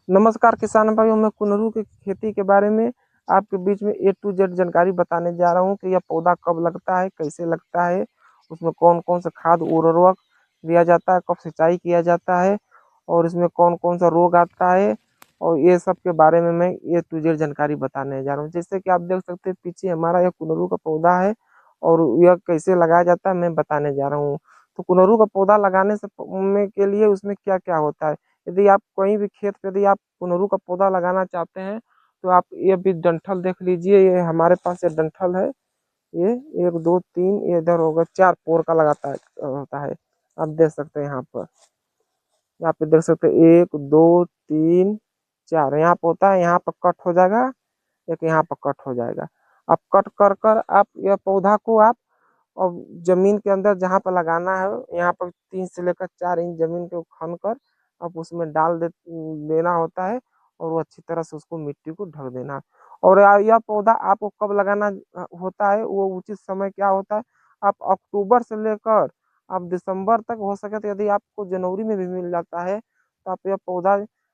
नमस्कार किसान भाइयों, मैं कुनरू की खेती के बारे में आपके बीच में ए टू जेड जानकारी बताने जा रहा हूँ कि यह पौधा कब लगता है, कैसे लगता है, उसमें कौन कौन सा खाद उर्वरक दिया जाता है, कब सिंचाई किया जाता है और इसमें कौन कौन सा रोग आता है। और ये सब के बारे में मैं ए टू जेड जानकारी बताने जा रहा हूँ। जैसे कि आप देख सकते हैं पीछे हमारा यह कुनरू का पौधा है और यह कैसे लगाया जाता है मैं बताने जा रहा हूँ। तो कुनरू का पौधा लगाने से में के लिए उसमें क्या क्या होता है। यदि आप कहीं भी खेत पे यदि आप कुनरू का पौधा लगाना चाहते हैं तो आप ये भी डंठल देख लीजिए। ये हमारे पास ये डंठल है। ये 1 2 3 ये इधर होगा 4 पोर का लगाता है होता है। आप देख सकते हैं यहाँ पे देख सकते हैं 1 2 3 4 यहाँ पे होता है। यहाँ पर कट हो जाएगा, एक यहाँ पर कट हो जाएगा। आप कट कर कर आप यह पौधा को आप और जमीन के अंदर जहाँ पर लगाना है यहाँ पर 3 से लेकर 4 इंच जमीन को खन कर आप उसमें देना होता है और वो अच्छी तरह से उसको मिट्टी को ढक देना है। और यह पौधा आपको कब लगाना होता है, वो उचित समय क्या होता है। आप अक्टूबर से लेकर आप दिसंबर तक हो सके तो यदि आपको जनवरी में भी मिल जाता है तो आप यह पौधा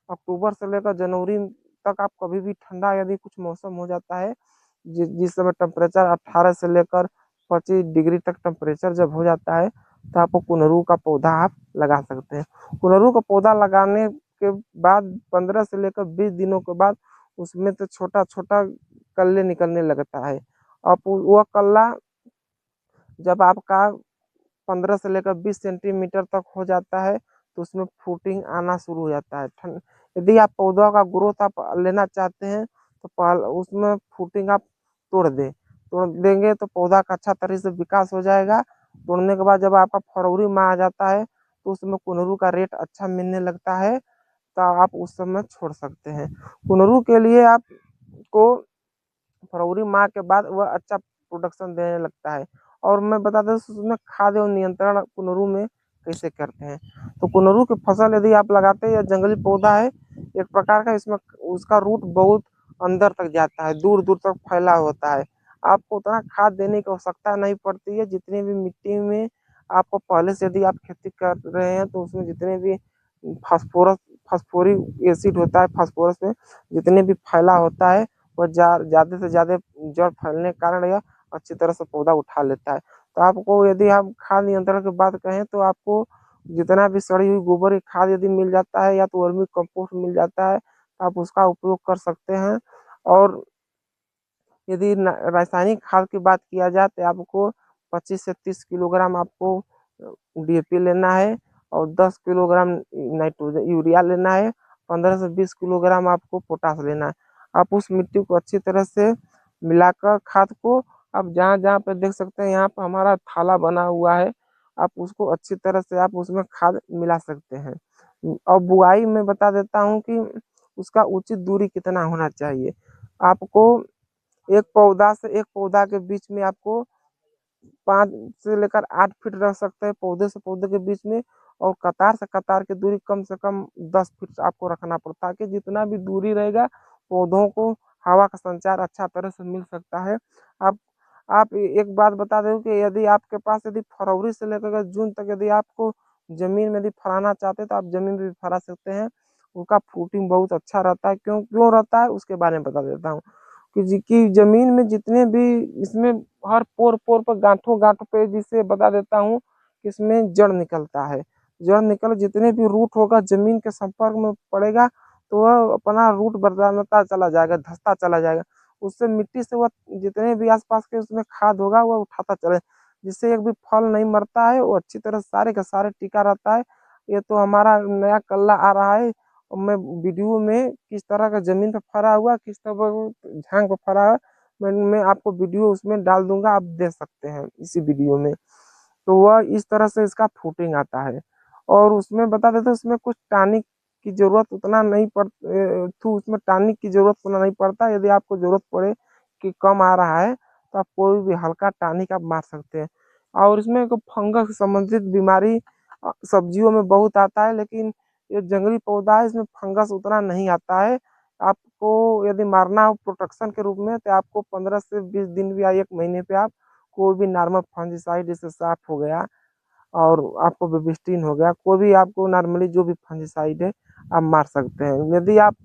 अक्टूबर से लेकर जनवरी तक आप कभी भी ठंडा यदि कुछ मौसम हो जाता है जिस समय टेम्परेचर 18 से लेकर 25 डिग्री तक टेम्परेचर जब हो जाता है तो आपको कुनरू का पौधा आप लगा सकते हैं। कुनरू का पौधा लगाने के बाद 15 से लेकर 20 दिनों के बाद उसमें तो छोटा छोटा कल्ले निकलने लगता है। अब वह कल्ला जब आपका 15 से लेकर 20 सेंटीमीटर तक हो जाता है तो उसमें फ्रूटिंग आना शुरू हो जाता है। यदि आप पौधा का ग्रोथ आप लेना चाहते हैं तो उसमें फ्रूटिंग आप तोड़ देंगे तो पौधा का अच्छा तरह से विकास हो जाएगा। तोड़ने के बाद जब आपका फरवरी माह आ जाता है तो उसमें कुनरू का रेट अच्छा मिलने लगता है तो आप उस समय छोड़ सकते हैं। कुनरू के लिए आपको फरवरी माह के बाद वह अच्छा प्रोडक्शन देने लगता है। और मैं बता दें उसमें खाद एवं नियंत्रण कुनरू में कैसे करते हैं। तो कुनरू की फसल यदि आप लगाते हैं, यह जंगली पौधा है एक प्रकार का। इसमें उसका रूट बहुत अंदर तक जाता है, दूर दूर तक फैला होता है। आपको उतना खाद देने की आवश्यकता नहीं पड़ती है। जितनी भी मिट्टी में आपको पहले से यदि आप खेती कर रहे हैं तो उसमें जितने भी फास्फोरस फास्फोरिक एसिड होता है, फास्फोरस में जितने भी फैला होता है वह ज़्यादा से ज़्यादा जड़ फैलने के कारण यह अच्छी तरह से पौधा उठा लेता है। तो आपको यदि हम खाद नियंत्रण की बात कहें तो आपको जितना भी सड़ी हुई गोबर की खाद यदि मिल जाता है या तो वर्मी कंपोस्ट मिल जाता है तो आप उसका उपयोग कर सकते हैं। और यदि रासायनिक खाद की बात किया जाए तो आपको 25 से 30 किलोग्राम आपको डीएपी लेना है और 10 किलोग्राम नाइट्रोजन यूरिया लेना है। 15 से 20 किलोग्राम आपको पोटास लेना है। आप उस मिट्टी को अच्छी तरह से मिलाकर खाद को आप जहाँ जहाँ पे देख सकते हैं यहाँ पर हमारा थाला बना हुआ है, आप उसको अच्छी तरह से आप उसमें खाद मिला सकते हैं। और बुआई में बता देता हूँ कि उसका उचित दूरी कितना होना चाहिए। आपको एक पौधा से एक पौधा के बीच में आपको 5 से लेकर 8 फीट रख सकते हैं पौधे से पौधे के बीच में। और कतार से कतार की दूरी कम से कम 10 फीट आपको रखना पड़ता है, ताकि जितना भी दूरी रहेगा पौधों को हवा का संचार अच्छा तरह से मिल सकता है। आप आप एक बात बता दें कि यदि आपके पास यदि फरवरी से लेकर जून तक यदि आपको जमीन में यदि फराना चाहते हैं तो आप जमीन में भी फरा सकते हैं। उसका फ्रूटिंग बहुत अच्छा रहता है। क्यों क्यों रहता है उसके बारे में बता देता हूँ कि जमीन में जितने भी इसमें हर पोर पोर पर गांठों गांठों पे जिसे बता देता हूँ कि इसमें जड़ निकलता है। जड़ निकल जितने भी रूट होगा जमीन के संपर्क में पड़ेगा तो वह अपना रूट बदलता चला जाएगा, धंसता चला जाएगा। उससे मिट्टी से वह जितने भी आसपास के उसमें खाद होगा वह उठाता चले, जिससे एक भी फल नहीं मरता है, वो अच्छी तरह सारे का सारे टिका रहता है। ये तो हमारा नया कल्ला आ रहा है और मैं वीडियो में किस तरह का जमीन पर फरा हुआ किस तरह झांग पर फरा है मैं आपको वीडियो उसमें डाल दूंगा, आप देख सकते हैं इसी वीडियो में। तो वह इस तरह से इसका फूटिंग आता है। और उसमें बता देते उसमें कुछ टॉनिक की जरूरत उतना नहीं तो उसमें टॉनिक की जरूरत उतना नहीं पड़ता। यदि आपको जरूरत पड़े कि कम आ रहा है तो आप कोई भी हल्का टॉनिक आप मार सकते हैं। और इसमें फंगस से संबंधित बीमारी सब्जियों में बहुत आता है, लेकिन ये जंगली पौधा है इसमें फंगस उतना नहीं आता है। आपको यदि मारना हो प्रोटेक्शन के रूप में तो आपको 15 से 20 दिन भी या 1 महीने पे आप कोई भी नॉर्मल फंजिसाइड जैसे साफ हो गया और आपको बेबिस्टिन हो गया, कोई भी आपको नॉर्मली जो भी फंगिसाइड है आप मार सकते हैं। यदि आप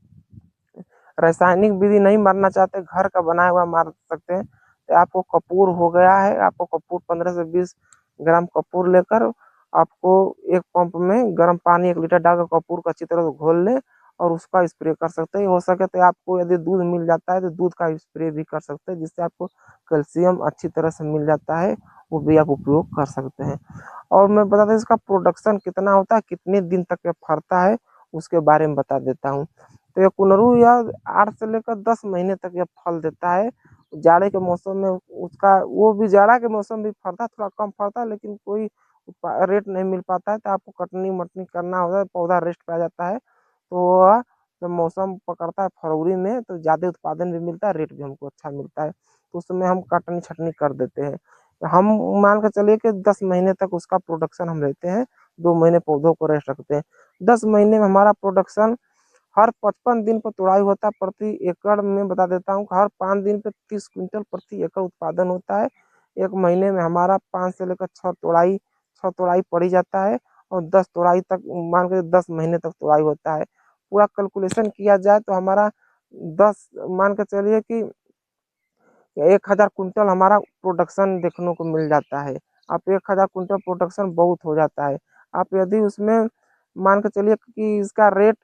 रासायनिक विधि नहीं मारना चाहते, घर का बनाया हुआ मार सकते हैं। तो आपको कपूर हो गया है, आपको कपूर 15 से 20 ग्राम कपूर लेकर आपको एक पंप में गर्म पानी 1 लीटर डालकर कपूर को अच्छी तरह से घोल लें और उसका स्प्रे कर सकते हैं। हो सके तो आपको यदि दूध मिल जाता है तो दूध का स्प्रे भी कर सकते हैं, जिससे आपको कैल्शियम अच्छी तरह से मिल जाता है, वो भी आप उपयोग कर सकते हैं। और मैं बता दें इसका प्रोडक्शन कितना होता है, कितने दिन तक ये फरता है, उसके बारे में बता देता हूँ। तो ये कुनरू यह 8 से लेकर 10 महीने तक यह फल देता है। जाड़े के मौसम में उसका, वो भी जाड़ा के मौसम भी फरता है, थोड़ा कम फरता है, लेकिन कोई रेट नहीं मिल पाता है, तो आपको कटनी मटनी करना होता है, पौधा रेस्ट पे आ जाता है। तो वह जब मौसम पकड़ता है फरवरी में तो ज़्यादा उत्पादन भी मिलता है, रेट भी हमको अच्छा मिलता है, तो उस समय हम कटनी छटनी कर देते हैं। हम मान के चलिए कि 10 महीने तक उसका प्रोडक्शन हम लेते हैं, 2 महीने पौधों को रेस्ट रखते हैं। 10 महीने में हमारा प्रोडक्शन हर 55 दिन पर तुड़ाई होता है। प्रति एकड़ में बता देता हूँ, हर 5 दिन पे 30 क्विंटल प्रति एकड़ उत्पादन होता है। एक महीने में हमारा 5 से लेकर 6 तुड़ाई पड़ी जाता है, और 10 तुड़ाई तक मान के 10 महीने तक तुड़ाई होता है। पूरा कैलकुलेशन किया जाए तो हमारा 10 मान के चलिए कि 1000 कुंटल हमारा प्रोडक्शन देखने को मिल जाता है। आप 1000 कुंटल प्रोडक्शन बहुत हो जाता है। आप यदि उसमें मान के चलिए कि इसका रेट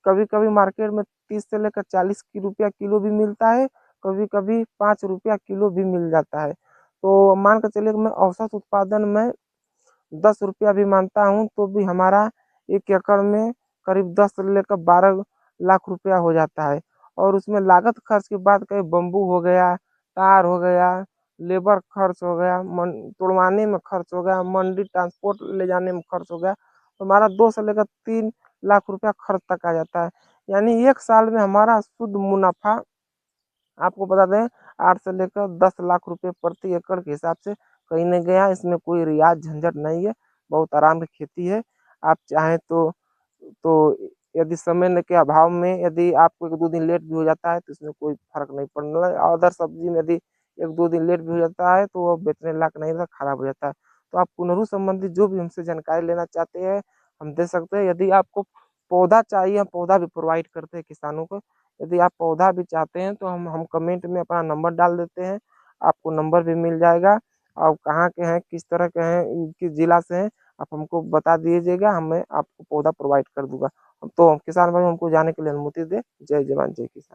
कभी कभी मार्केट में 30 से लेकर 40 की रुपया किलो भी मिलता है, कभी कभी 5 रुपया किलो भी मिल जाता है। तो मान के चलिए कि मैं औसत उत्पादन में 10 रुपया भी मानता हूँ, तो भी हमारा 1 एकड़ में करीब 10 से लेकर 12 लाख रुपया हो जाता है। और उसमें लागत खर्च की बात करें, बम्बू हो गया, तार हो गया, लेबर खर्च हो गया, तोड़वाने में खर्च हो गया, मंडी ट्रांसपोर्ट ले जाने में खर्च हो गया, तो हमारा 2 से लेकर 3 लाख रुपया खर्च तक आ जाता है। यानी 1 साल में हमारा शुद्ध मुनाफा आपको बता दें 8 से लेकर 10 लाख रुपए प्रति एकड़ के हिसाब से कहीं नहीं गया। इसमें कोई रियाज झंझट नहीं है, बहुत आराम की खेती है। आप चाहें तो यदि समय के अभाव में यदि आपको 1-2 दिन लेट भी हो जाता है तो इसमें कोई फर्क नहीं पड़ने वाला है। अदर सब्जी में यदि 1-2 दिन लेट भी हो जाता है तो वो बेचने लायक नहीं रहता, खराब हो जाता है। तो आप पुनरू संबंधी जो भी हमसे जानकारी लेना चाहते हैं हम दे सकते हैं। यदि आपको पौधा चाहिए, हम पौधा भी प्रोवाइड करते हैं किसानों को। यदि आप पौधा भी चाहते हैं तो हम कमेंट में अपना नंबर डाल देते हैं, आपको नंबर भी मिल जाएगा। और कहाँ के हैं, किस तरह के हैं, किस जिला से हैं, आप हमको बता दीजिएगा, हमें आपको पौधा प्रोवाइड कर दूंगा। तो किसान भाई हमको जाने के लिए अनुमति दे। जय जवान जय किसान।